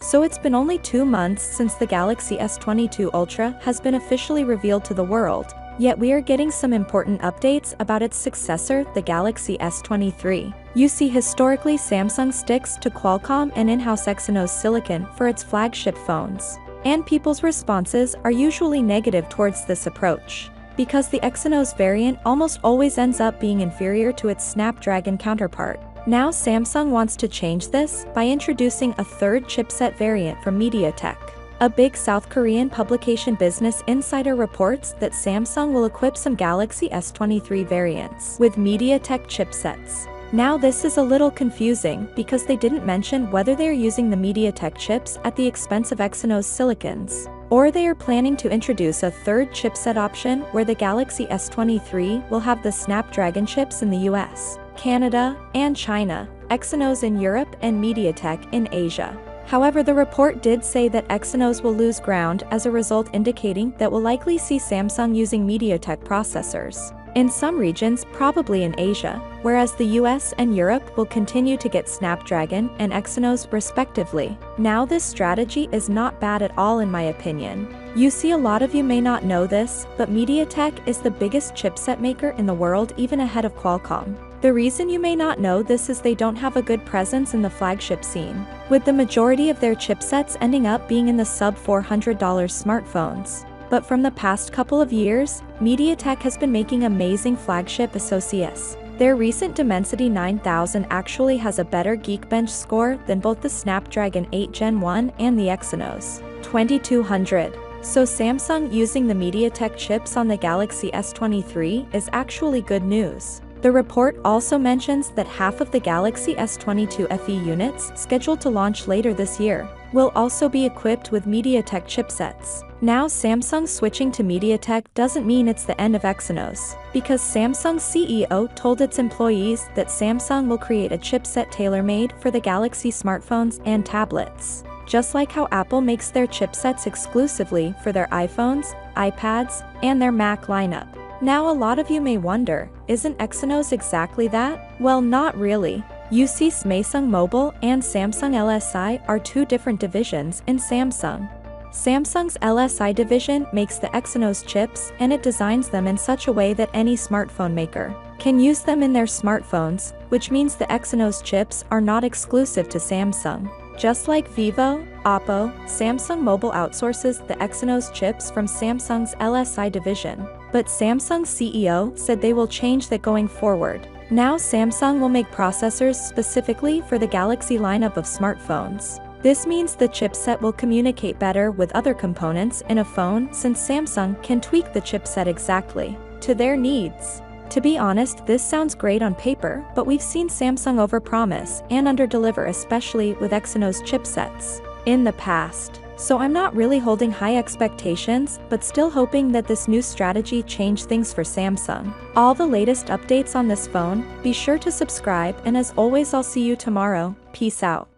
So it's been only 2 months since the Galaxy S22 Ultra has been officially revealed to the world, yet we are getting some important updates about its successor, the Galaxy S23. You see, historically Samsung sticks to Qualcomm and in-house Exynos silicon for its flagship phones. And people's responses are usually negative towards this approach, because the Exynos variant almost always ends up being inferior to its Snapdragon counterpart. Now Samsung wants to change this by introducing a third chipset variant from Mediatek. A big South Korean publication Business Insider reports that Samsung will equip some Galaxy S23 variants with Mediatek chipsets. Now this is a little confusing because they didn't mention whether they are using the Mediatek chips at the expense of Exynos silicons, or they are planning to introduce a third chipset option where the Galaxy S23 will have the Snapdragon chips in the US, Canada, and China, Exynos in Europe and Mediatek in Asia. However, the report did say that Exynos will lose ground as a result, indicating that we'll likely see Samsung using Mediatek processors in some regions, probably in Asia, whereas the US and Europe will continue to get Snapdragon and Exynos respectively. Now this strategy is not bad at all in my opinion. You see, a lot of you may not know this, but Mediatek is the biggest chipset maker in the world, even ahead of Qualcomm. The reason you may not know this is they don't have a good presence in the flagship scene, with the majority of their chipsets ending up being in the sub-$400 smartphones. But from the past couple of years, Mediatek has been making amazing flagship SoCs. Their recent Dimensity 9000 actually has a better Geekbench score than both the Snapdragon 8 Gen 1 and the Exynos 2200. So Samsung using the Mediatek chips on the Galaxy S23 is actually good news. The report also mentions that half of the Galaxy S22 FE units, scheduled to launch later this year, will also be equipped with Mediatek chipsets. Now Samsung switching to Mediatek doesn't mean it's the end of Exynos, because Samsung's CEO told its employees that Samsung will create a chipset tailor-made for the Galaxy smartphones and tablets, just like how Apple makes their chipsets exclusively for their iPhones, iPads, and their Mac lineup. Now a lot of you may wonder, isn't Exynos exactly that? Well, not really. You see, Samsung Mobile and Samsung LSI are two different divisions in Samsung. Samsung's LSI division makes the Exynos chips, and it designs them in such a way that any smartphone maker can use them in their smartphones, which means the Exynos chips are not exclusive to Samsung. Just like Vivo, Oppo, Samsung Mobile outsources the Exynos chips from Samsung's LSI division. But Samsung's CEO said they will change that going forward. Now Samsung will make processors specifically for the Galaxy lineup of smartphones. This means the chipset will communicate better with other components in a phone, since Samsung can tweak the chipset exactly to their needs. To be honest, this sounds great on paper, but we've seen Samsung overpromise and underdeliver, especially with Exynos chipsets, in the past. So I'm not really holding high expectations, but still hoping that this new strategy change things for Samsung. All the latest updates on this phone, be sure to subscribe, and as always I'll see you tomorrow. Peace out.